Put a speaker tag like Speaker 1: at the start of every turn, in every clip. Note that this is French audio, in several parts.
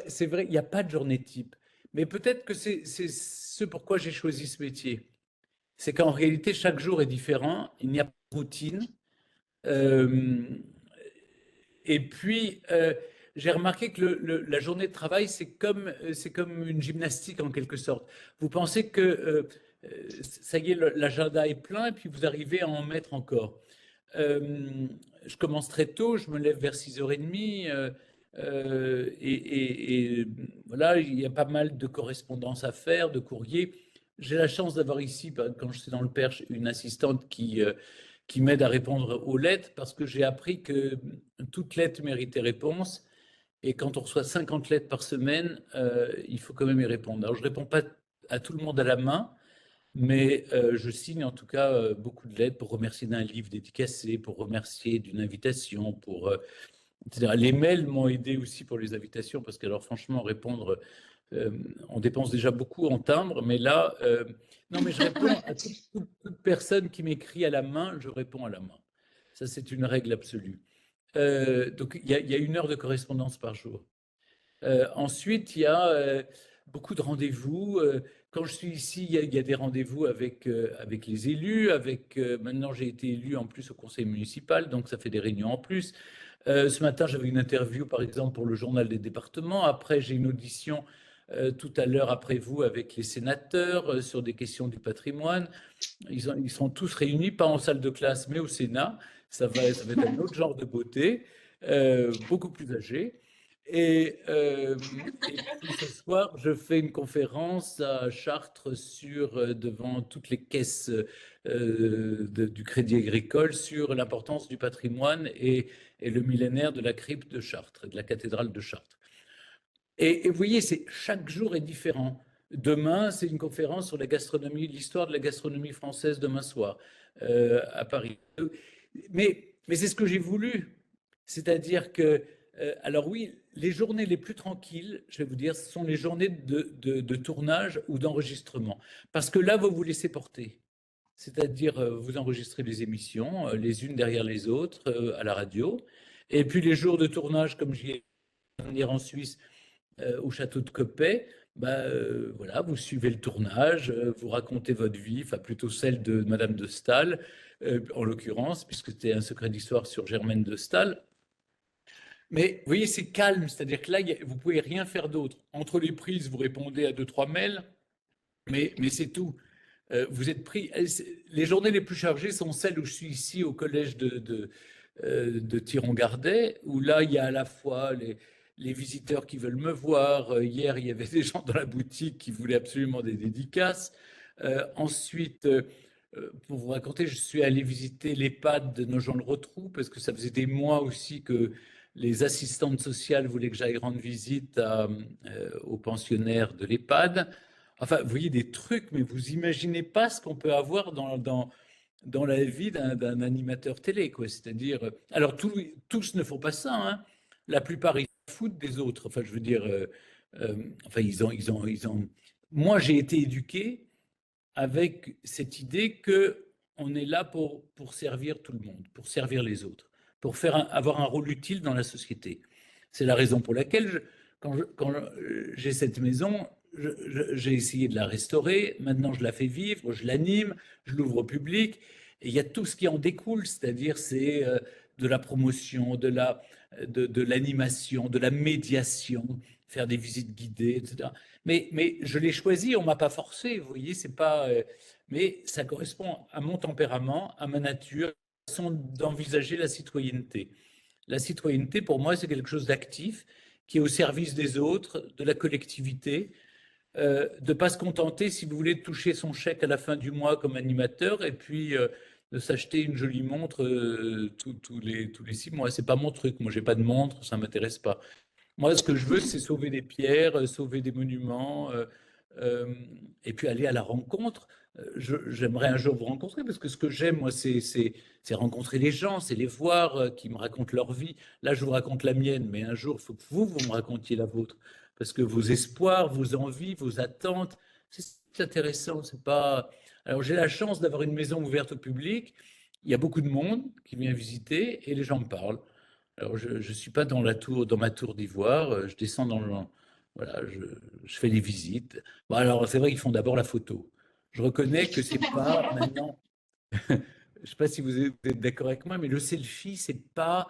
Speaker 1: c'est vrai, il n'y a pas de journée type. Mais peut-être que c'est ce pourquoi j'ai choisi ce métier. C'est qu'en réalité, chaque jour est différent, il n'y a pas de routine. Euh, et puis, j'ai remarqué que la journée de travail, c'est comme une gymnastique en quelque sorte. Vous pensez que ça y est, l'agenda est plein, et puis vous arrivez à en mettre encore. Euh, je commence très tôt, je me lève vers 6h30. Et voilà, il y a pas mal de correspondances à faire, de courriers. J'ai la chance d'avoir ici, quand je suis dans le Perche, une assistante qui m'aide à répondre aux lettres, parce que j'ai appris que toute lettre méritait réponse. Et quand on reçoit 50 lettres par semaine, il faut quand même y répondre. Alors, je ne réponds pas à tout le monde à la main, mais je signe en tout cas beaucoup de lettres pour remercier d'un livre dédicacé, pour remercier d'une invitation, etc. Les mails m'ont aidé aussi pour les invitations, parce que alors franchement, répondre, euh, on dépense déjà beaucoup en timbre, mais là, non, mais je réponds à toute personne qui m'écrit à la main, je réponds à la main. Ça, c'est une règle absolue. Donc, il y a 1 heure de correspondance par jour. Ensuite, il y a beaucoup de rendez-vous. Quand je suis ici, il y a des rendez-vous avec les élus. Maintenant, j'ai été élu en plus au conseil municipal, donc ça fait des réunions en plus. Ce matin, j'avais une interview, par exemple, pour le journal des départements. Après, j'ai une audition tout à l'heure après vous avec les sénateurs sur des questions du patrimoine. Ils sont tous réunis, pas en salle de classe, mais au Sénat. Ça va être un autre genre de beauté, beaucoup plus âgé. Et puis ce soir, je fais une conférence à Chartres devant toutes les caisses du Crédit Agricole sur l'importance du patrimoine et le millénaire de la crypte de Chartres, de la cathédrale de Chartres. Et vous voyez, chaque jour est différent. Demain, c'est une conférence sur la gastronomie, l'histoire de la gastronomie française demain soir à Paris. Mais c'est ce que j'ai voulu. C'est-à-dire que, alors oui, les journées les plus tranquilles, je vais vous dire, ce sont les journées de tournage ou d'enregistrement. Parce que là, vous vous laissez porter. C'est-à-dire, vous enregistrez les émissions, les unes derrière les autres, à la radio. Et puis les jours de tournage, comme j'y ai venir en Suisse, au château de Coppet, bah, voilà, vous suivez le tournage, vous racontez votre vie, enfin plutôt celle de Madame de Staël, en l'occurrence, puisque c'était un secret d'histoire sur Germaine de Staël. Mais vous voyez, c'est calme, c'est-à-dire que là, vous pouvez rien faire d'autre. Entre les prises, vous répondez à 2, 3 mails, mais c'est tout. Vous êtes pris. Les journées les plus chargées sont celles où je suis ici au collège de Thiron-Gardet, où là, il y a à la fois les visiteurs qui veulent me voir. Hier, il y avait des gens dans la boutique qui voulaient absolument des dédicaces. Ensuite, pour vous raconter, je suis allé visiter l'EHPAD de Nogent-le-Rotrou, parce que ça faisait des mois aussi que les assistantes sociales voulaient que j'aille rendre visite aux pensionnaires de l'EHPAD. Enfin, vous voyez des trucs, mais vous imaginez pas ce qu'on peut avoir dans la vie d'un animateur télé, quoi. C'est-à-dire, alors tous ne font pas ça, hein. La plupart, ils se foutent des autres. Enfin, je veux dire, enfin, Moi, j'ai été éduqué avec cette idée que on est là pour servir tout le monde, pour servir les autres, pour avoir un rôle utile dans la société. C'est la raison pour laquelle, quand j'ai cette maison, j'ai essayé de la restaurer. Maintenant, je la fais vivre, je l'anime, je l'ouvre au public. Et il y a tout ce qui en découle, c'est-à-dire c'est de la promotion, de l'animation, de la médiation, faire des visites guidées, etc. Mais je l'ai choisi, on m'a pas forcé, vous voyez, c'est pas. Mais ça correspond à mon tempérament, à ma nature, à la façon d'envisager la citoyenneté. La citoyenneté, pour moi, c'est quelque chose d'actif, qui est au service des autres, de la collectivité, de ne pas se contenter, si vous voulez, de toucher son chèque à la fin du mois comme animateur, et puis de s'acheter une jolie montre tous les 6 mois. C'est pas mon truc. Moi, j'ai pas de montre, ça m'intéresse pas. Moi, ce que je veux, c'est sauver des pierres, sauver des monuments, euh, et puis aller à la rencontre. J'aimerais un jour vous rencontrer, parce que ce que j'aime, moi, c'est rencontrer les gens, c'est les voir, qui me racontent leur vie. Là, je vous raconte la mienne, mais un jour, il faut que vous me racontiez la vôtre, parce que vos espoirs, vos envies, vos attentes, c'est intéressant. C'est pas. Alors, j'ai la chance d'avoir une maison ouverte au public. Il y a beaucoup de monde qui vient visiter et les gens me parlent. Alors, je ne suis pas dans ma tour d'ivoire, je descends Voilà, je fais les visites. Bon, alors, c'est vrai qu'ils font d'abord la photo. Je reconnais que c'est pas maintenant, je ne sais pas si vous êtes d'accord avec moi, mais le selfie, c'est pas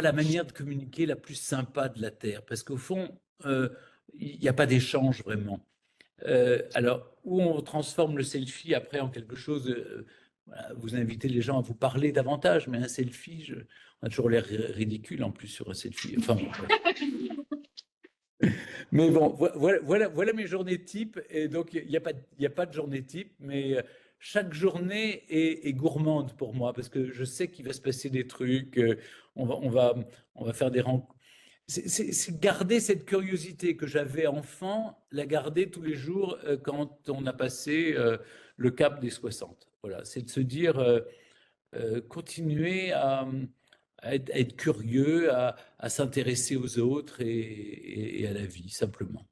Speaker 1: la manière de communiquer la plus sympa de la Terre, parce qu'au fond, il n'y a pas d'échange vraiment. Alors, où on transforme le selfie après en quelque chose, voilà, vous invitez les gens à vous parler davantage, mais un selfie, on a toujours l'air ridicule en plus sur un selfie. Enfin, bon, bref. Mais bon, voilà mes journées types. Et donc, il y a pas de journée type, mais chaque journée est gourmande pour moi parce que je sais qu'il va se passer des trucs. On va, on va, on va faire des rencontres. C'est garder cette curiosité que j'avais enfant, la garder tous les jours quand on a passé le cap des 60. Voilà, c'est de se dire, continuer à être curieux, à s'intéresser aux autres et à la vie, simplement.